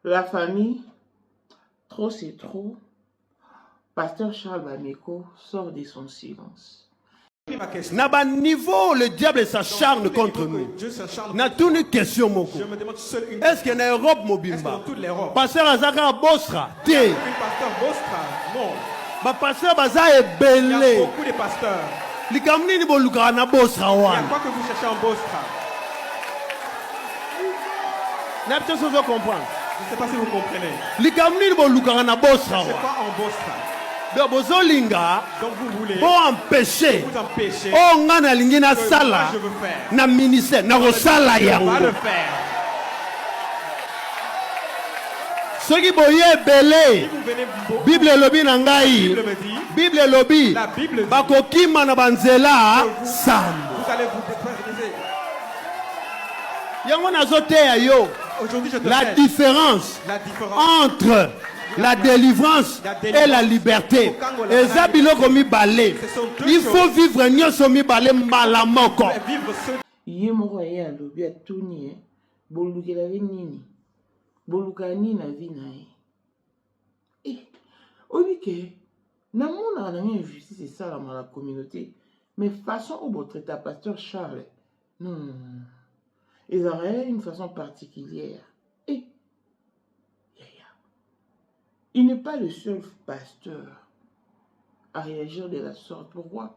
La famille, trop c'est trop. Pasteur Charles Bameko sort de son silence. Na ba niveau, le diable s'acharne contre nous. Na toute une question moko. Est-ce qu'il y a en Europe mobimba? Pasteur Azaka Bosra, té. Non. Ba pasteur Baza est Il y a belé. beaucoup de pasteurs. Likamni ni boluka na Bosra Il y a wan. quoi que vous cherchez en Bostra? Na peut-être vous comprendre. Je ne sais pas si vous comprenez. Likamni ni boluka na Bosra C'est wan. quoi en Bostra? Donc bozolinga Donc vous voulez pour empêcher. vous empêcher Oh ngana lingi na que moi sala je veux faire. na ministère na ko sala Je vais yango. le faire. Soki boye belé. Si vous venez beaucoup, Bible lobi na la ngai. Bible me dit, Bible lobi. la Bible dit, Bakokima na banzela sam. vous allez vous déprimer. Yango nazoteya yo. Aujourd'hui, je te La fais différence la différence. entre la délivrance et la liberté. Eza biloko mibale. Il faut vivre nyonso mibale mbala moko. Vivre ce Ye moko ye alobi atuni bolukela nini? Boluka nini na vie na ye? Eh, obi ke na mona na injustice et ça dans la communauté. Mais façon au beau traiter pasteur Charles. Non. Ils auraient une façon particulière. Et il n'est pas le seul pasteur à réagir de la sorte. Pourquoi?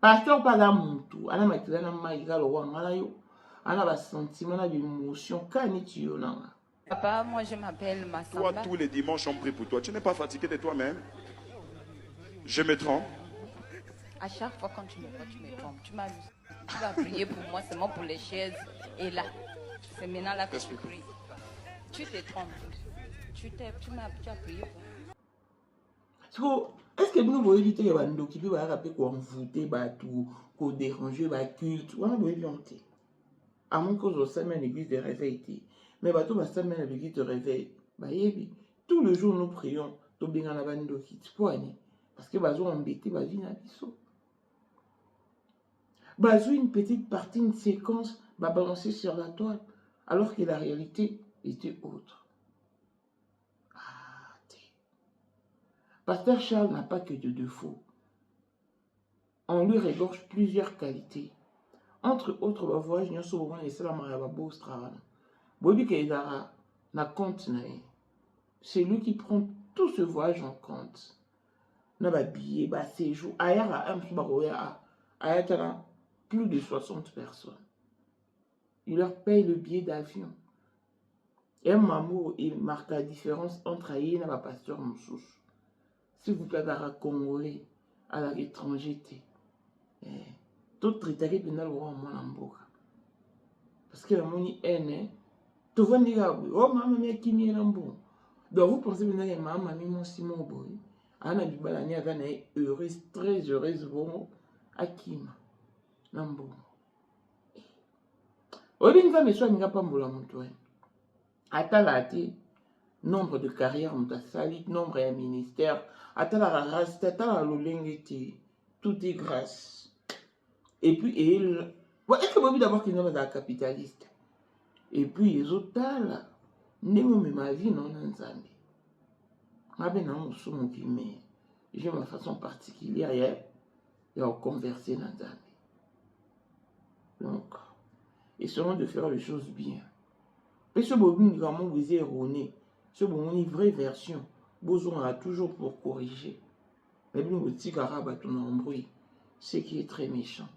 Pasteur pas d'amour, ana makilana maïga lo wangala yo, ana ba sentiment na d'émotion kaniti yo nanga. Papa, moi je m'appelle Toi, Massamba. tous les dimanches, on prie pour toi. Tu n'es pas fatigué de toi-même? Je me trompe. À chaque fois quand tu me vois, tu me trompes. Tu m'as vu. Tu vas prier pour moi, c'est moi pour les chaises. Et là, c'est maintenant là que tu pries. Tu te trompes. Tu as prié pour moi. Est-ce que nous voyons que les gens qui peuvent rappeler qu'on voûter, qu'on déranger, culte, on a besoin de à moins que je semaine l'église de réveil. Mais bateau va semaine l'église de réveil. Tout le jour nous prions. Tout bien la bande qui parce que bazo embêté va vie na biso. Bazo une petite partie, une séquence va balancer sur la toile alors que la réalité était autre. Pasteur Charles n'a pas que de défauts. On lui regorge plusieurs qualités. Entre autres, voyage nous sommes les salams à la Bostra. Bobi Kaidara n'a compte naï. C'est lui qui prend tout ce voyage en compte. N'a pas billet, ba séjour. Ayara Ayatara plus de 60 personnes. Il leur paye le billet d'avion. Et un maman, il marque la différence entre Aïe et la pasteur Moussous. Si vous plaît, à Congolais, à l'étranger, tout traité pendant le roi Mboka. Parce que la moni est, tout le monde dit, oh maman, mais qui n'est pas bon. Donc vous pensez que maman, mon Simon Boy, Anna Bibalani a gagné heureuse, très heureuse, bon, à Kim. Nambo. Olinga me soit pas mbola moutouen. Atalati. Nombre de carrières, nombre de ministères, atala race, atala l'olengeti, tout est grâce. Et puis, est-ce que vous d'abord qu'il est capitaliste? Et puis, les autres là, n'est ma vie non ensemble. J'ai ma façon particulière, et à converser dans Zambie. Donc, essayons de faire les choses bien. Et ce bobine, comment vous êtes erroné. Ce bon, une vraie version, besoin a toujours pour corriger. Mais bien, le petit arabe a tout embrouille, ce qui est très méchant.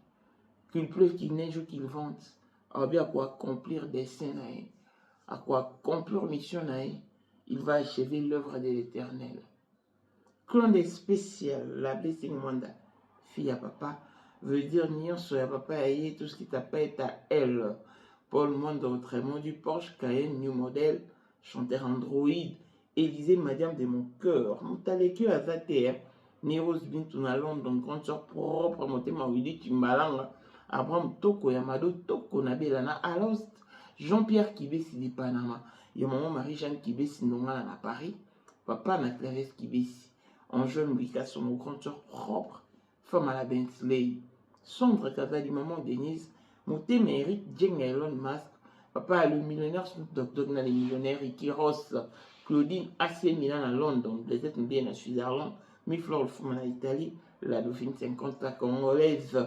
Qu'il pleuve, qu'il neige ou qu'il vente, à bien quoi accomplir des scènes, à quoi accomplir mission, il va achever l'œuvre de l'Éternel. Clan des spécial, la blessing manda, fille à papa, veut dire nion sur papa et tout ce qui t'appelle à elle. Paul Monde autrement du Porsche Cayenne New Model. Chanteur Android, Élisée, madame de mon cœur. Moutaleke à Zater, Néros Bintouna London, grande soeur propre, Motema Willy Timbalanga, Abraham Toko, Yamado Toko, Nabelana, Alost, Jean-Pierre Kibesi de Panama, Yamaman Marie-Jeanne Kibesi Nonga à Paris, Papa na Clarisse Kibesi, en jeune Wika, son grande soeur propre, femme à la Bentley, Sondre Kazali, maman Denise, Motema Eric, Jeng Elon Musk, Papa, le millionnaire Snoop Dogg, les millionnaires Ricky Ross, Claudine AC Milan à London, les êtres bien à Suisse-Irlande, Miflor Fouman à Italie, la Dauphine 50 la Congolaise,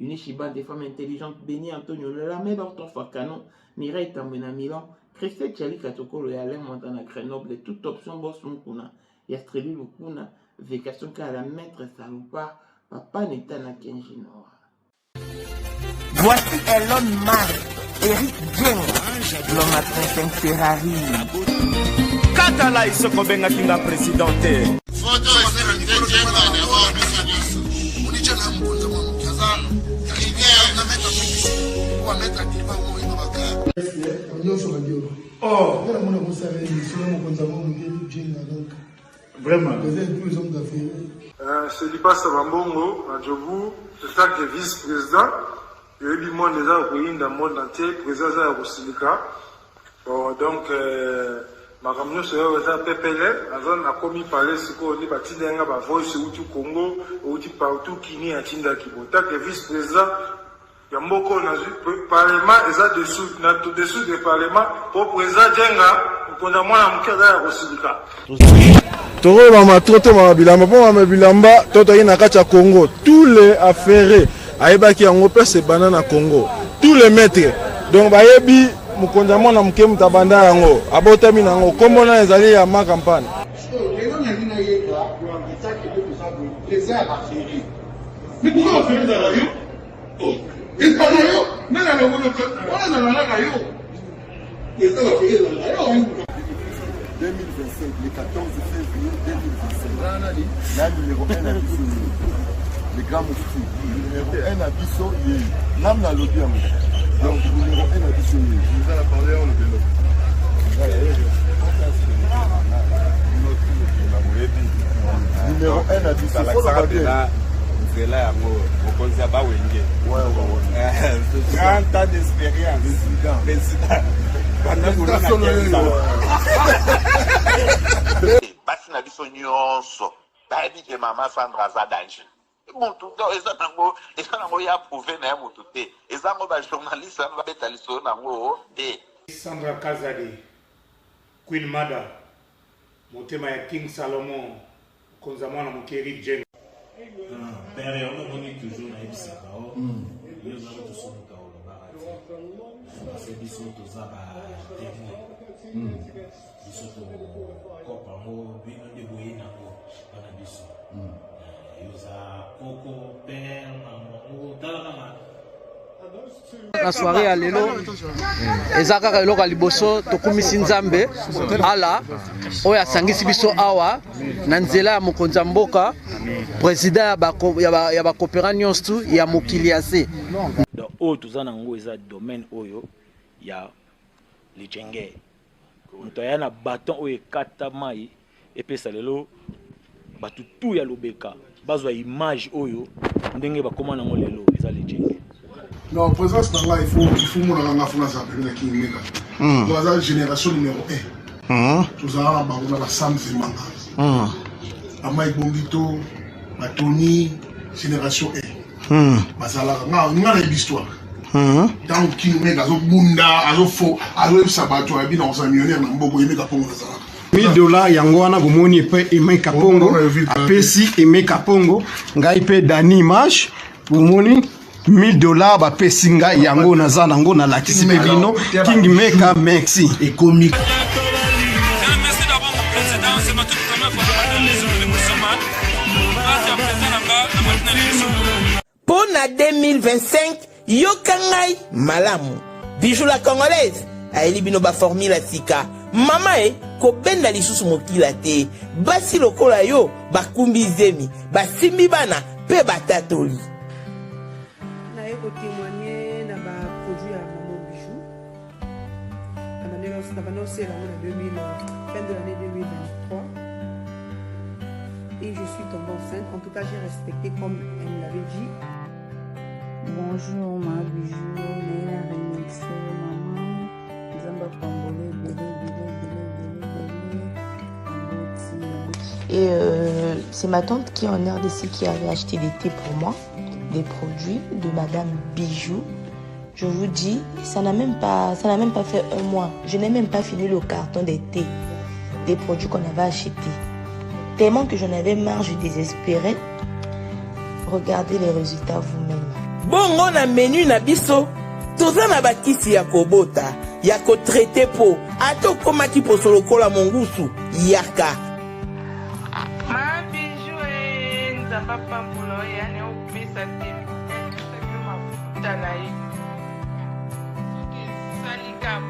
Unishiba des femmes intelligentes, Béni Antonio Lelamed, Orton Fakano, Mireille Tambena Milan, Christelle Chali Katokolo et Alain Montana Grenoble, et toute option Boss Mukuna, Yastreli Lukuna, Vécation à la maître salopard, Papa Netana Kenjinora. Voici Elon Musk, Eric Dieng, l'homme à 35 Ferrari. Katala isoko benga kinga presidente. Photo Eric Dieng na wa biso. Unicha na mkunza mwa mkazana. Kibia na meta kwa meta kiba mo ino baka. Nyoso radio. Oh, ngara mona musare ni solo mkunza mwa Eric Dieng na donc. Vraiment. Vous êtes tous les hommes d'affaires. C'est Lipas Bambongo, à Djobou, c'est ça qui est vice-président. Il y a eu du monde déjà au pays, dans le monde entier, président de Rosilika. Donc, ma camion c'est un PPL, la zone a commis parler, c'est qu'on dit, bâti d'un gars, voice ou du Congo, ou du partout, qui n'y a Tinda Kibota, qui est vice-président. Il y a beaucoup de parlement, et ça dessous du parlement, pour président Djenga, qu'on a moins à mourir à Rosilika. Toro mama trote mama bilamba po mama bilamba toto ina kacha Congo tous les affairés ayebaki yango pese banana Congo tous les maîtres donc bayebi mukonza mwana muke mutabanda yango abotami nango komona ezali ya ma campagne lelo na nina yeka kwa kitaki de kusabu les a affairés mais pourquoi on fait ça yo et pas yo nana le wono on a na yo et ça va faire là 2025, le 14 février 2025. La numéro 1 à Bissau, le grand moufti. Numéro 1 à Bissau, l'âme n'a l'objet. Donc, numéro 1 à Bissau. Vous allez parler en le vélo. Numéro 1 à Bissau. Il faut le rappeler. C'est là, au conseil à Wenge. Ouais. 30 ans d'expérience. Président. Basi na biso nyonso bayebi ke mama Sandra aza danger mutu eza nango ya prouve na ya mutu te eza ngo bajournaliste wana babeta lisolo nango te. Sandra Kazadi, Queen Mada, motema ya King Salomon, konza mwana mokeri Jen. Père on moni toujours na ebisaka o yo za to so ka o ba c'est biso to za ba témoin biso to ko pa mo bino de boyina ko bana biso yo za koko père maman tala la soirée ya lelo eza kaka eloko ya liboso tokumisi nzambe ala oyo asangisi biso awa na nzela ya mokonzi ya mboka président ya bakopera nyonso ya mokili ya se oyo toza nango eza domaine oyo ya lijenge moto aya na baton oyo ekata mai epesa lelo bato tu ya lobeka bazwa image oyo ndenge bakoma nango lelo eza lijenge. Non, présence dans là, il faut mon enfant ça peut qui mega. Dans la génération numéro 1. Tous à on a Sam Zemanga. Amai Bombito, Tony, génération 1. Masala nga l'histoire. Donc qui mega zo bunda, azo fo, azo sabato abi na on millionnaire na mboko yemeka pongo ça. $1000 yango wana bomoni pe Emeka Pongo apesi Emeka Pongo ngai pe Dani Mash bomoni $1000 ba pesinga yango naza nango na lakisi pe bino King Meka merci et comique. Merci d'abord mon président, c'est ma toute première fois de les musulmans. Merci à président Nanga. Pour la 2025, yokangai malamu. Bijou la congolaise. Aeli bino ba formula sika. Mama ko benda lisusu mokila te. Basi lokola yo bakumbi zemi, basimbi bana pe batatoli. Pour témoigner dans ma produit à Maman Bijou. On a annoncé fin de l'année 2023. Et je suis tombée enceinte. En tout cas, j'ai respecté comme elle me l'avait dit. Bonjour ma Bijou, Néla Remixé, maman. Zamba Pambole, Et c'est ma tante qui est en RDC qui avait acheté des thés pour moi. Des produits de Madame Bijou. Je vous dis, ça n'a même pas fait un mois. Je n'ai même pas fini le carton des thés, des produits qu'on avait achetés. Tellement que j'en avais marre, je désespérais. Regardez les résultats vous-même. Bongo na menu na biso. Toza na bakisi ya kobota, ya ko traité po. Ato komaki poso lokola mongusu, yaka. Ma bijou nzamba pambulo yani opesa te. Mafuta na ye. Salika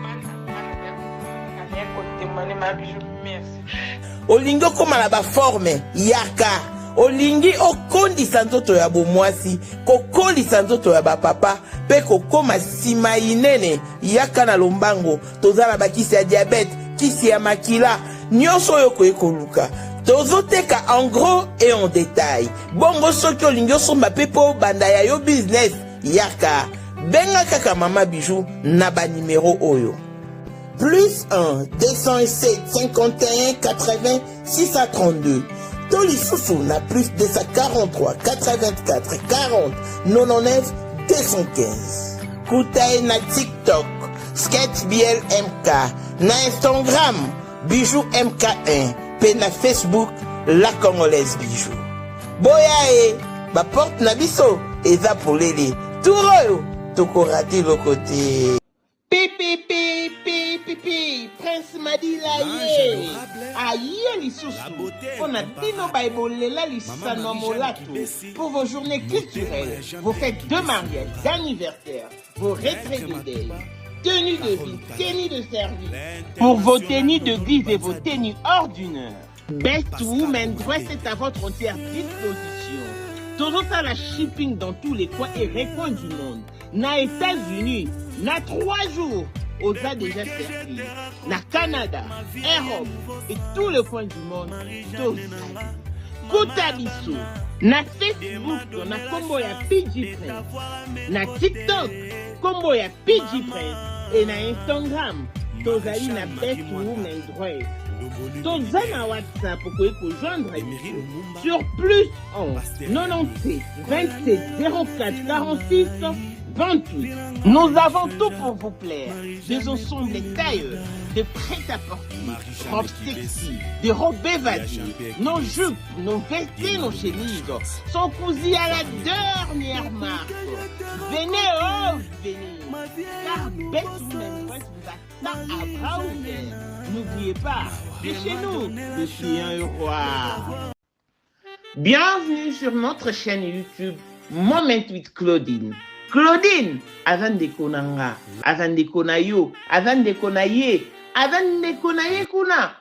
ma bijou, merci. Olingo koma na ba forme, yaka. Olingi okondisa nzoto ya bomwasi, kokolisa nzoto ya bapapa, pe kokoma sima inene, yaka na lombango, toza na bakisi ya diabete, kisi ya makila, nyonso oyo koyekoluka. Tozoteka en gros et en détail. Bongo soki olingi osomba pe po banda ya yo business, yaka. Benga kaka Mama Bijou na ba numéro oyo. Plus 1 207 51 80 632. Tolisusu na plus 243 84 40 99 215. Koutaye na TikTok, Sketch BL MK, na Instagram, Bijou MK1, pe na Facebook, La Congolaise Bijou. Boya ba porte na biso, eza polele. Touroyo, toko rati lo côté. Pipi, Prince Madila ye. Aïe lisusu. On a dino baibolela lisano molato. Pour vos journées culturelles, vos fêtes de mariage, d'anniversaire, vos retraites de deuil, tenues de vie, tenues de service. Pour vos tenues de guise et vos tenues ordinaires. Best Woman Dress est à votre entière disposition. Toujours à la shipping dans tous les coins et recoins du monde. Na États-Unis, na 3 jours. Aux a déjà servi. Na Canada, Europe et tous les coins du monde. Koutabiso. Na Facebook, na combo ya PG Prince. Na TikTok, combo ya PG Prince. Et na Instagram, tozali na Best Woman Dress. Toza na WhatsApp pour joindre sur plus 11 97 27 04 46 28. Nous avons tout pour vous plaire. Des ensembles tailleurs, des prêt-à-porter, robes sexy, des robes évadées, nos jupes, nos vestes, nos chemises sont cousues à la dernière marque. Venez, venez. Car Best Woman Dress vous attend à bras ouverts. N'oubliez pas, de chez nous, je suis un roi. Bienvenue sur notre chaîne YouTube Moment with Claudine. Claudine, avant de konanga, avant de konayo, avant de konaye, avant de konaye kuna.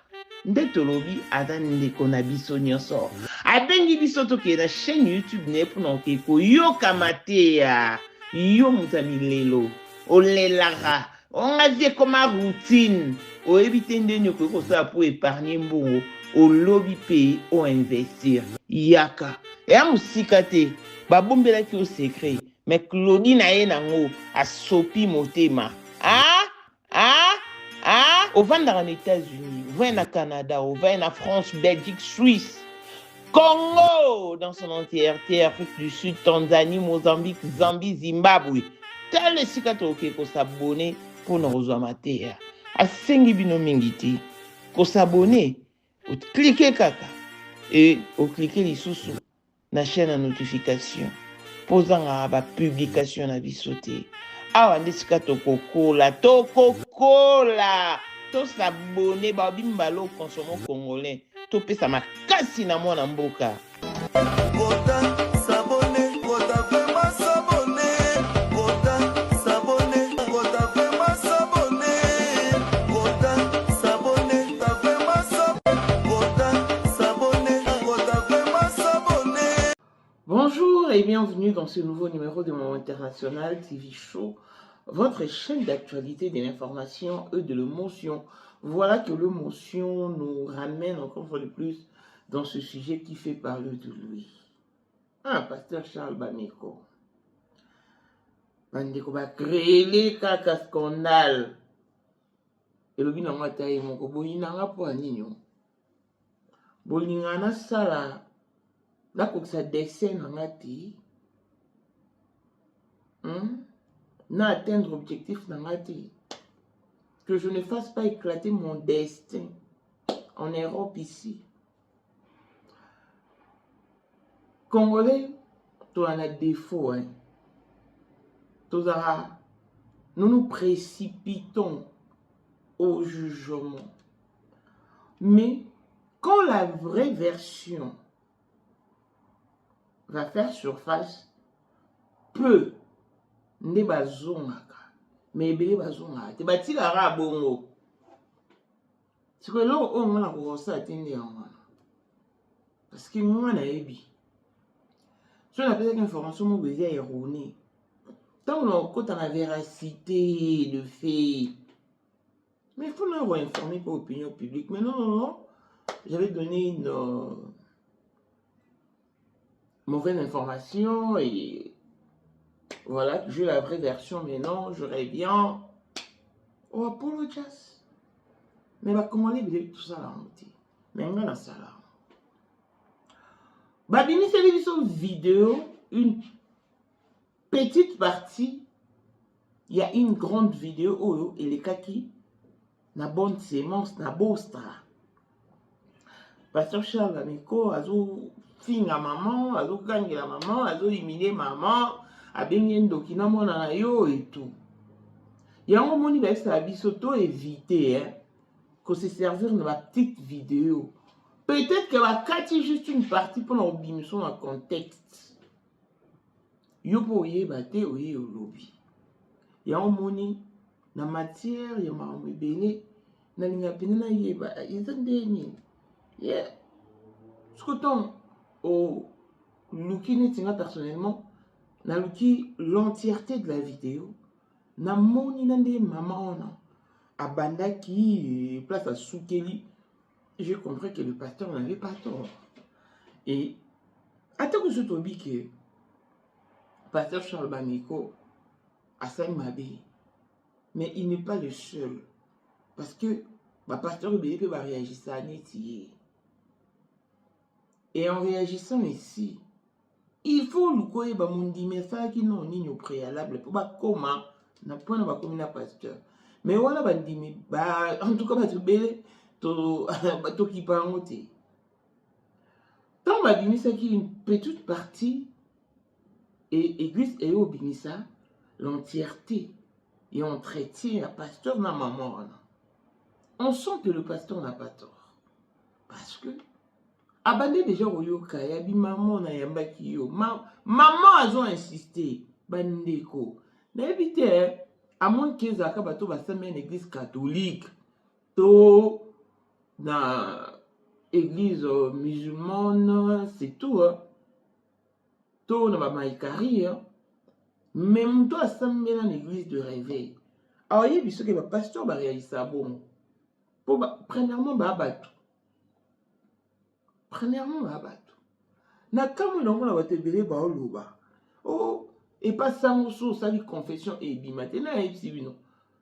Ndetolobi avant de konabiso nyonso. Abengi biso toke na chaîne YouTube ne pour non ko yo kamate ya yo mutami lelo. Olelara. On a dit comme routine. O éviter de nous que ça pour épargner mbongo. Au lobby pays ou investir. Yaka. Et à musikate. Ba bombela ki au secret. Mais Claudine a yenango a sopi motema. Au vent dans les États-Unis, au vent au Canada, au vent en France, Belgique, Suisse, Congo, dans son entièreté, Afrique du Sud, Tanzanie, Mozambique, Zambie, Zimbabwe. Tel le sikato ke ko s'abonner pour nous rejoindre terre. A sengi bino mingiti. Ko s'abonner, ou cliquer kaka et ou cliquer les sous na chaîne à notification. Posant à la publication na bisoté. Awa ndesikato kokola, to kokola. To s'abonner ba bimbalo consommant congolais. To pesa makasi na mwana mboka. Bonjour et bienvenue dans ce nouveau numéro de Moment International TV Show, votre chaîne d'actualité, de l'information et de l'émotion. Voilà que l'émotion nous ramène encore une fois de plus dans ce sujet qui fait parler de lui. Pasteur Charles Bameko. Bandeko ba créer les kaka scandale. Et le bina ngata yi moko boyina nga po aninyo. Bolinga na sala nakokisa dessin na ngati n'a atteindre l'objectif dans la vie. Que je ne fasse pas éclater mon destin en Europe ici. Congolais, tu en as défaut. Hein. Nous nous précipitons au jugement. Mais quand la vraie version va faire surface, peu ne bazongaka, mais ebele bazongaka te batikaka bongo. C'est que là, on a commencé à atteindre. Parce que moi, on a ébi. Si on a peut-être information, on est erronée. Tant qu'on a la véracité, le fait. Mais il faut nous avoir informé pour l'opinion publique. Mais non. J'avais donné une mauvaise information et voilà, j'ai la vraie version. Mais non, j'aurais bien. Oh, apologize. Mais comment les tout ça là, mais on a ça là. Babini, c'est une vidéo, une petite partie. Il y a une grande vidéo où il est qui na bonne sémence, na bostra. Pasteur Charles Amiko, azo finga maman, azo gangue la maman, azo humilier maman, a bengi ndokina mona na yo et tout. Il y a un moment où il a bisoto éviter, hein, que se servir de ma petite vidéo. Peut-être que va catcher juste une partie pour l'obémission dans le contexte. Yo pour y battre au lobby. Il y a un moment na matière, il y a un bébé, na linga penena yeba, ils ont des yeah. Ce que ton au looki netinga personnellement, na looki l'entièreté de la vidéo, na moni na des maman na abanda qui place à Soukeli. J'ai compris que le pasteur n'avait pas tort. Et attends que je te dis que le pasteur Charles Bamiko a ça Mabé, mais il n'est pas le seul. Parce que le pasteur Bébé va réagir à Netier. Et en réagissant ici, il faut le connaître, mon dit, mais ça qui n'ont ni au préalable pour pas comment n'a point de comme un pasteur. Mais voilà, en tout cas, tu belle. Bateau qui part en côté. Tant que Binissa qui une petite partie et église et au Binissa l'entièreté et on traité un pasteur dans maman. On sent que le pasteur n'a pas tort parce que abandonné déjà au yoka yabi maman na yamba ki yo maman a insisté bandeko na éviter à moins que zaka bateau va s'amener une église catholique to dans l'église musulmane, c'est tout. Hein. Tout dans la maïkari. Hein. Même toi, ça me met dans l'église de réveil. Alors, il y a que le pasteur va réaliser ça. Bon. Premièrement, va abattre. Premièrement, va abattre. Na kamu na mona te belé ba oloba. Oh, et pas ça moso ça li confession et bimate na epsi bino.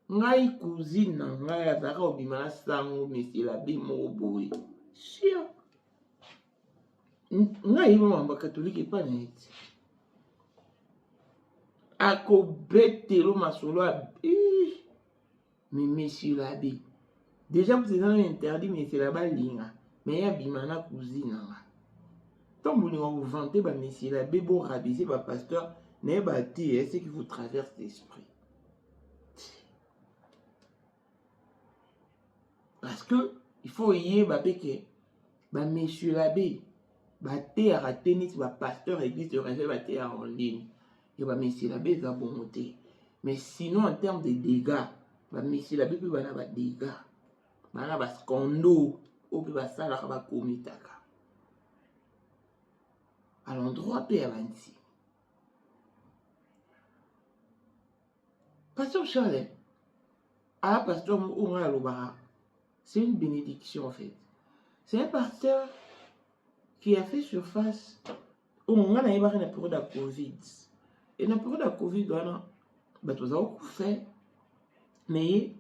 Ngai cousine na ngai azaka obima sango monsieur l'abbé Moboy. Chia. Ngai mamba catholique pas net. Ako betelo masolo mais monsieur l'abbé. Déjà vous êtes interdit monsieur l'abbé linga. Mais ya bimana cousine nga. Tant vous vous vantez ba monsieur l'abbé bon rabaisser ba pasteur n'est pas c'est ce qui vous traverse l'esprit. Parce que il faut y aller que monsieur l'abbé baté à tennis ba pasteur église de réveil baté en ligne et monsieur l'abbé va bonté mais sinon en termes de dégâts monsieur l'abbé peut bana ba dégâts bana ba scandale ou peut ba sala ba komitaka à l'endroit pe avanti pasteur Charles pasteur Oumar Lobara. C'est une bénédiction en fait. C'est un pasteur qui a fait surface. On a eu une période de Covid. Et la période de Covid, on a fait. Mais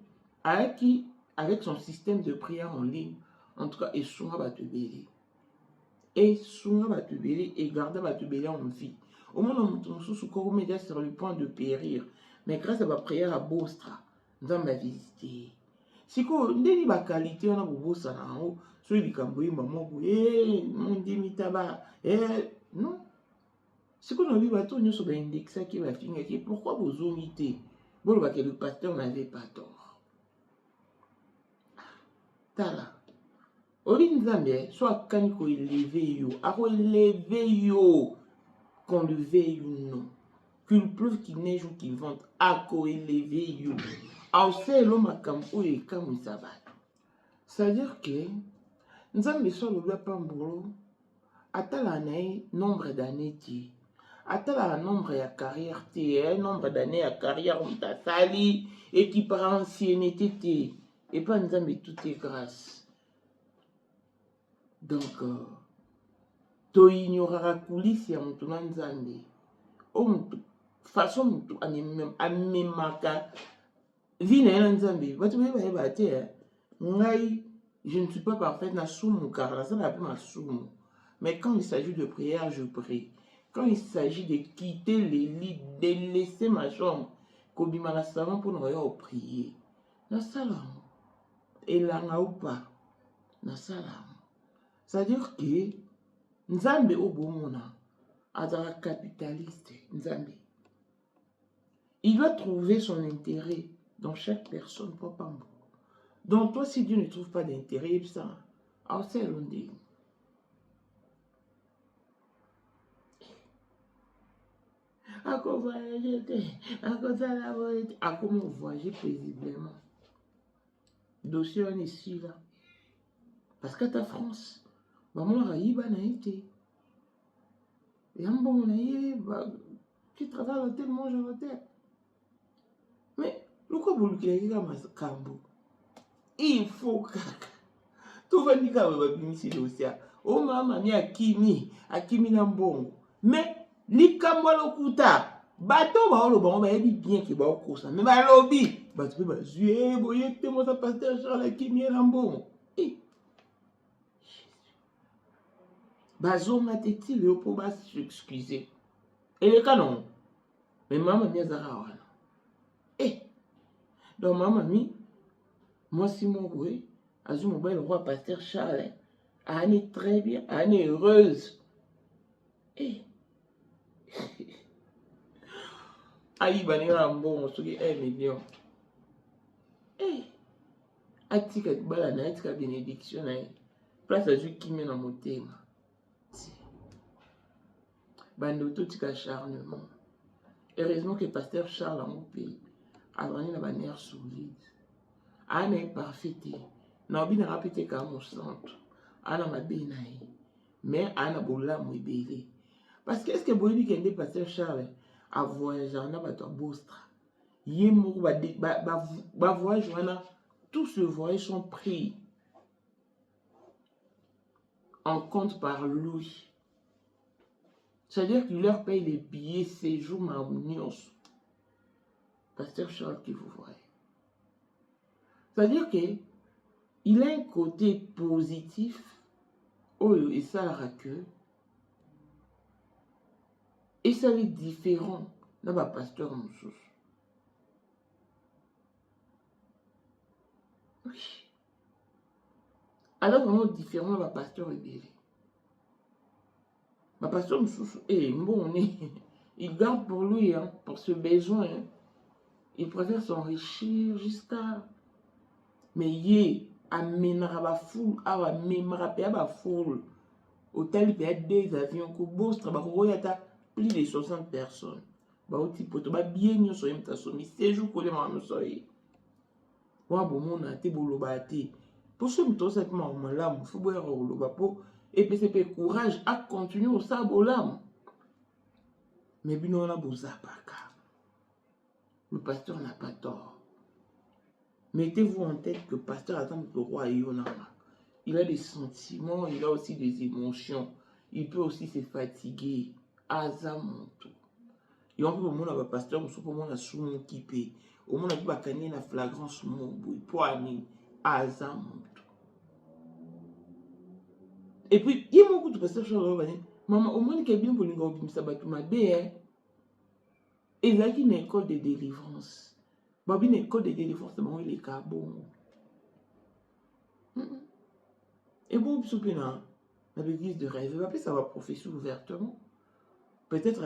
avec son système de prière en ligne, en tout cas, et souvent va te béler. Et souvent va te béler et garder va te béler en vie. Au moment où on se média sur le point de périr. Mais grâce à ma prière à Bostra, nous avons visité. Si vous avez une qualité, on a Bostra, sur les Cambouis, maman, mon dimitaba, non. Si vous avez un bateau, nous sommes indexés qui va finir. Pourquoi vous omettez? Bon, le pasteur n'avait pas tort. Tala. Oli Nzambe, soit quand il élevé yo, ako élevé yo, qu'on le veuille ou non, qu'il pleuve, qu'il neige ou qu'il vente, ako élevé yo. Alors c'est l'homme à Kampo et Kamou Sabat. C'est-à-dire que Nzambe soit le bas pambolo, atala nae nombre d'années ti, atala nombre de carrière ti, nombre d'années à carrière on t'a sali, et qui par ancienneté ti, et pas Nzambe tout est grâce. Donc, tu ignoreras la coulisse et tu n'as pas façon à me marquer. Je ne suis pas parfaite, mais quand il s'agit de prière, je prie. Quand il s'agit de quitter les lits, de laisser ma chambre, pour nous prier. Na salam. Et là, ou pas. Na salam. C'est-à-dire que Nzambe Obomona, Azara capitaliste, Nzambe, il doit trouver son intérêt dans chaque personne, papa. Donc toi, si Dieu ne trouve pas d'intérêt, ça, alors c'est l'ondé. À quoi voyager, à comment voyager paisiblement. Dossier on est ici là. Parce que ta France, maman raïba n'a été. Et un bon qui travaille tellement je votais. Mais le quoi vous le comme Kambo? Il faut que tout va dire que vous ici aussi. Oh maman ni akimi nambongo. Mais li Kambo le kuta. Bateau ba le bon ba bien qui ba ko ça. Mais ba lobby, ba tu peux ba zué boye te mo ça pasteur Charles akimi nambongo. Bazo m'a dit le pour s'excuser. Et le canon. Mais maman m'a zara. Donc maman mi moi si mon oui, azu mon bel roi pasteur Charles. Anne est très bien, Anne est heureuse. Aïe banira bon sur 1 million. Atika bala na atika bénédiction na. Place azu qui met dans mon thème. Bando tout acharnement. Heureusement que pasteur Charles a mon pays a donné la bannière solide. Anne est parfaite. N'a pas répété comme mon centre. Anne m'a béni. Mais Anne a boula mou bébé. Parce que est-ce que Boébi qui est pasteur Charles a voyagé en abattoir Bostra. Yémou va voyage tous ces voyages sont pris en compte par lui. C'est-à-dire qu'il leur paye les billets séjour Maunios. Pasteur Charles qui vous voyez. C'est-à-dire qu'il a un côté positif. Oh, et ça la que. Et ça est différent. Là, bah, pasteur Moussous. Oui. Alors, vraiment différent, là, pasteur Ebélé. Ma pasteur Moussous, bon, il garde pour lui, hein, pour ce besoin. Hein. Il préfère s'enrichir jusqu'à. Mais il amènera la foule, amènera la foule. Hôtel, il y a 2 avions, il y a plus de 60 personnes. Il y a bien de choses, il y a séjour pour les gens. Il y a des gens pour ceux qui sont malades, il faut avoir et puis c'est courage à continuer au sabolam. Mais bien on a besoin le pasteur n'a pas tort. Mettez-vous en tête que le pasteur attend le roi Yonama. Il a des sentiments, il a aussi des émotions. Il peut aussi se fatiguer. Azamonto. Et on peut voir le pasteur, on peut voir le soumon qui paie. Au moins, on peut gagner la flagrance mon bout. Pour aller Azamonto. Et puis, il y a beaucoup de pasteur Charles. Maman, au moins, il y a bien pour les gars qui me sabattent ma bé. Et là, il y a une école de délivrance. Une école de délivrance, c'est les cas bon. Et bon, dans l'église de rêve, ça va professer ouvertement. Peut-être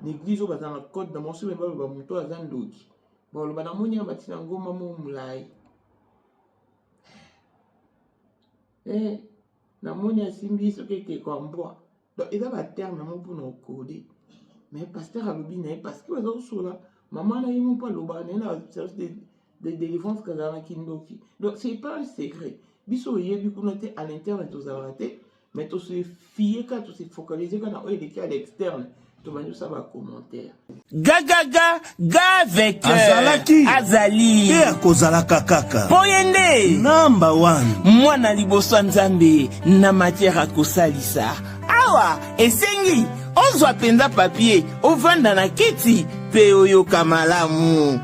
l'église où dans le code, dans mon souvenir, il va monter à Zandoki. Bon, le banamoni a bâti un gros maman moulai. Eh, la moni a simbi ce qui est comme bois. Donc, il y a un terme pour nous coder. Mais pasteur a l'objet, parce que les autres là, maman n'a pas l'objet, n'a pas de délivrance que dans la kindoki. Donc, ce n'est pas un secret. Biso yé bi kunoté à l'interne tous arrêter mais tous se fier quand tous se focaliser quand on est à l'externe tout le ça va commentaire Gaga avec Azalaki Azali et kozalaka kaka Poyende number 1 mwana liboso nzambe na matière à kosalisa awa esengi ozwa penza papier ovanda na kiti pe oyoka malamu.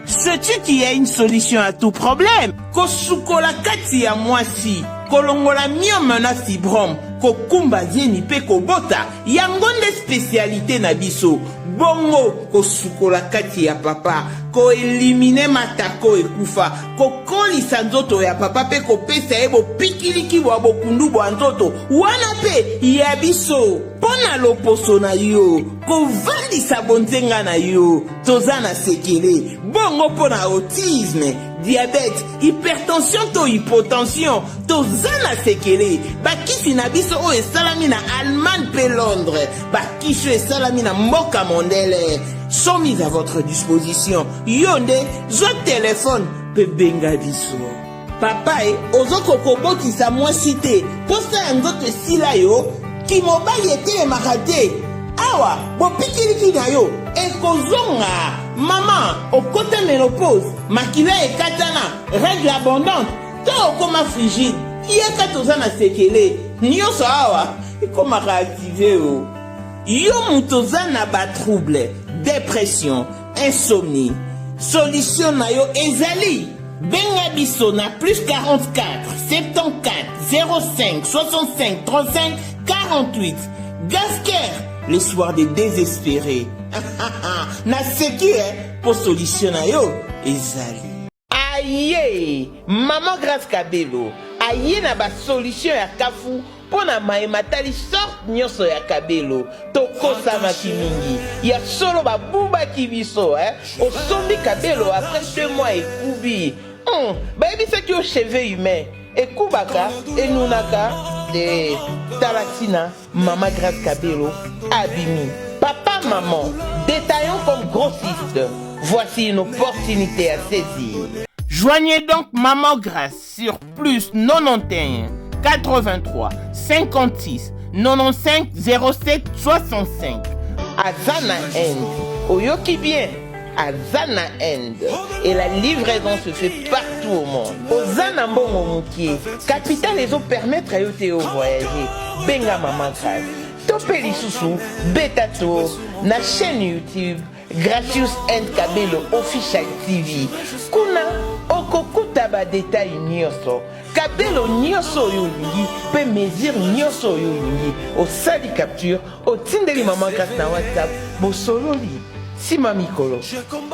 Sais-tu qu'il y a une solution à tout problème? Kosukola kati ya mwasi, kolongola myome na fibrome, kokumba zieni pe kobota, yangonde spécialité na biso. Bongo kosukola kati ya papa, ko elimine matako ekufa, ko kolisa nzoto ya papa pe kopesa ebo pikiliki wa bokundu bwa nzoto, wana pe ya biso. Pona loposo na yo, ko vandisa bonzenga na yo, tozana sekele, bongo pona autisme, diabète, hypertension to hypotension, tozana sekele, bakisi na biso o esalami na Allemagne pe Londres, bakisho esalami na mboka mondele, sont mis à votre disposition. Yonde, zo téléphone, pe benga biso. Papa e, ozoko kobotisa mwasite, posa yangote sila yo, ki mobali ete makate awa bopikiliki na yo ekozonga mama okote ménopause makila ekatana règle abondante to okoma frigide yeka toza na sekele nyonso awa ekomaka active o yo mutu oza na batrouble dépression insomnie solution na yo ezali benga biso na plus 44 74 05 65 35 48. Gasker, le soir des désespérés. Na seki pour solutionner yo ezali. Aïe, maman Grâce Kabelo. Aïe na ba solution ya kafu pona maematali sort nyonso ya Kabelo. Tokosa makimingi. Ya solo ba buba kibiso Osombi Kabelo après 2 mois ekubi. Baby c'est que cheveux humain. Ekubaka enunaka de Talatina, maman Grâce Kabelo, Abimi. Papa, maman, détaillons comme grossiste. Voici une opportunité à saisir. Joignez donc maman Grâce sur plus 91 83 56 95 07 65. Azana End. Oyoki bien. Azana End. Et la livraison se fait partout au monde. Ozana Mbongo Moukié. Capital les autres permettre à yote au voyager. Benga Maman Grâce. Topeli Soussou. Betato. Na chaîne YouTube. Gracious End Kabelo Official TV. Kuna okokuta ba détail nyonso. Kabelo nyonso yolingi. Pe mesure nyonso yolingi. Au sali capture. Au tindeli Maman Grâce na WhatsApp. Bo sololi. Si Mamie Kolo,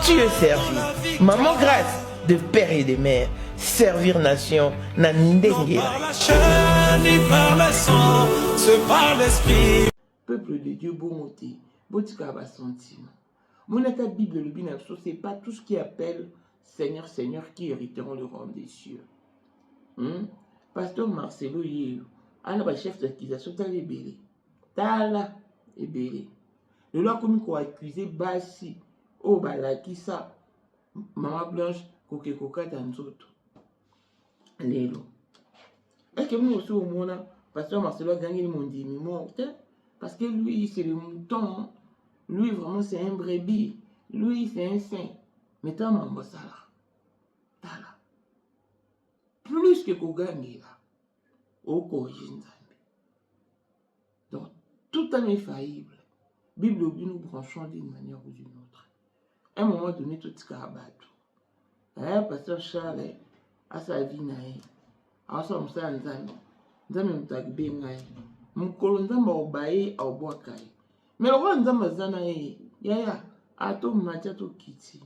tu es servi. Maman Grâce, de père et de mère, servir nation, na ndenge. Peuple de Dieu, bon moté, botika ba sentiment. Mon état Bible, le binaxo, c'est pas tout ce qui appelle Seigneur, Seigneur qui hériteront le royaume des cieux. Pasteur Marcelo Yéyo, un chef d'accusation, t'as les belé. Tala et belé. Le loi comme qu'on accusé Bassi, oh balakisa, Maman Blanche, Kokekoka Tanzoto. Lélo. Est-ce que nous aussi au monde, Pasteur Marcelo a gagné mon demi-mort? Parce que lui, c'est le mouton. Lui, vraiment, c'est un brebis. Lui, c'est un saint. Mais tant maman ça là. Plus que Kogani là. Au corrigine. Donc, tout est infaillible. Bible oblige nous branchons d'une manière ou d'une autre. À un moment donné, tout ce qu'il y a Pasteur Charles, à sa vie, à sa vie, à sa vie, mon colonne au bail au bois. Mais le roi Nzamazana, yaya, ato matia to kiti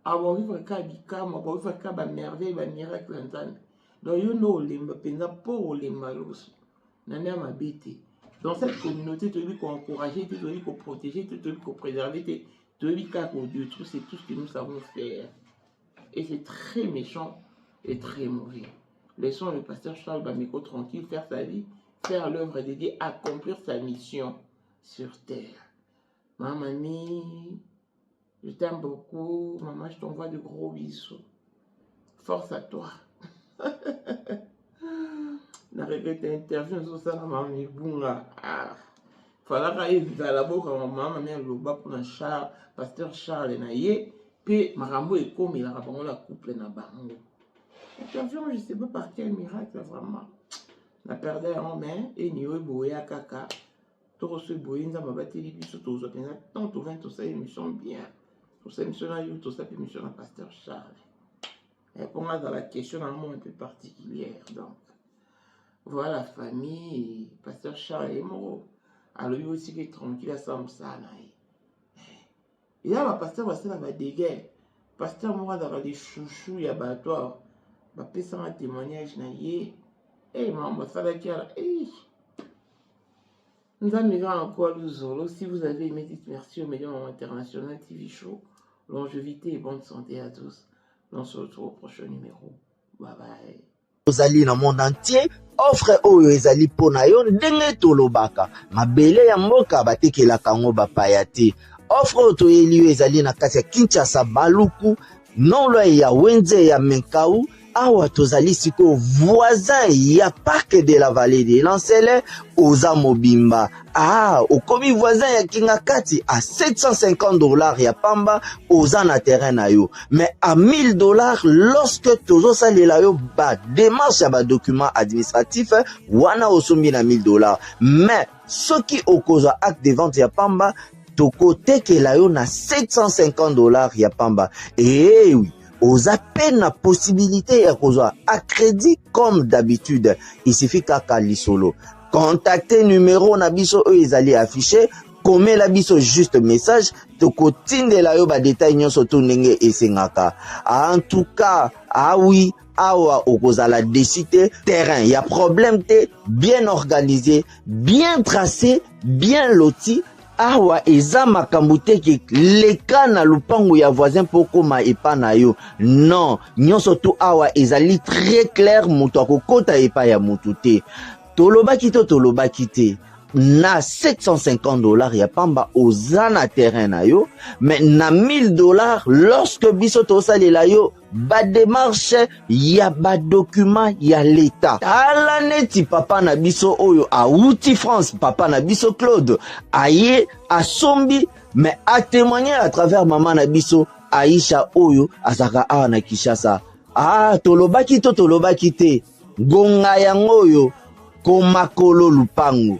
abovivre ka bikama abovivre ka bamerveille bamiracle ya nzambe donc yo no olemba mpenza mpo olemba loso nani ya mabe te dans cette communauté toyebi koencourager te toyebi koprotéger te toyebi kopréserver te toyebi kaka kodétruire c'est tout ce que nous savons faire et c'est très méchant et très mauvais. Laissons le pasteur Charles Bameko tranquille faire sa vie, faire l'œuvre de Dieu, accomplir sa mission sur terre. Mamie, je t'aime beaucoup. Maman, je t'envoie de gros bisous. Force à toi. Na regrette interview sur ça, maman, mais bon là. Fallait qu'il y ait la boca, maman, mais le bas pour un Charles, pasteur Charles et Naye, puis Marambo et comme il a rappelé la couple na bango. Interview, je ne sais pas par quel miracle vraiment. Na perdre en main et n'y a boya kaka. Tout ce boyinza m'a battu les bisous tous autres. Tant tout 20 tout ça émission bien. Tout ça émission là, tout ça émission à pasteur Charles. Répondre dans la question un moment un peu particulière donc. Voilà famille, pasteur Charles est mort. Alors lui aussi qui est tranquille à ça ça. Et là, le pasteur va se la déguer. Pasteur moi dans les chouchous il y a battoir. Va passer un témoignage na yé. Eh maman ça va qui là. Nous allons encore le Zolo. Si vous avez aimé, dites merci au Médium International TV Show. Longévité et bonne santé à tous. On se retrouve au prochain numéro. Bye bye. Ozali na monde entier offre oyo ezali pona yo ndenge tolobaka mabele ya mboka batekelaka ngo bapaya te offre oyo toyeli yo ezali na kati ya Kinshasa Baluku nolo ya Wenze ya Menkau awa tozali siko voisin ya parc de la vallée de Lancele oza mobimba okomi voisin ya Kingakati à $750 ya pamba oza na terrain na yo mais à $1000 lorsque tozo salela yo ba démarche ya ba document administratif wana osombi na $1000 mais soki okozwa acte de vente ya pamba toko tekela yo na $750 ya pamba oui aux appels la possibilité ya kozwa à crédit comme d'habitude il suffit kaka lisolo contacter numéro na biso eux ezali affiché comme la biso juste message toko tindela yo ba détail nyonso to ndenge esengaka en tout cas oui awa okozala décider terrain y a problème te bien organisé bien tracé bien loti awa eza makambo te ke leka na lupango ya voisin poko ma epa na yo non nyonso to awa ezali très clair moto akokota epa ya motu te tolobaki te na $750 ya pamba oza na terrain na yo mais na $1000 lorsque biso tosalela yo ba démarche ya ba document ya l'état ala neti papa na biso oyo auti France papa na biso Claude aye asombi mais a témoigner à travers maman na biso Aisha oyo azaka awa na Kinshasa tolobaki te gonga yango oyo komakolo lupango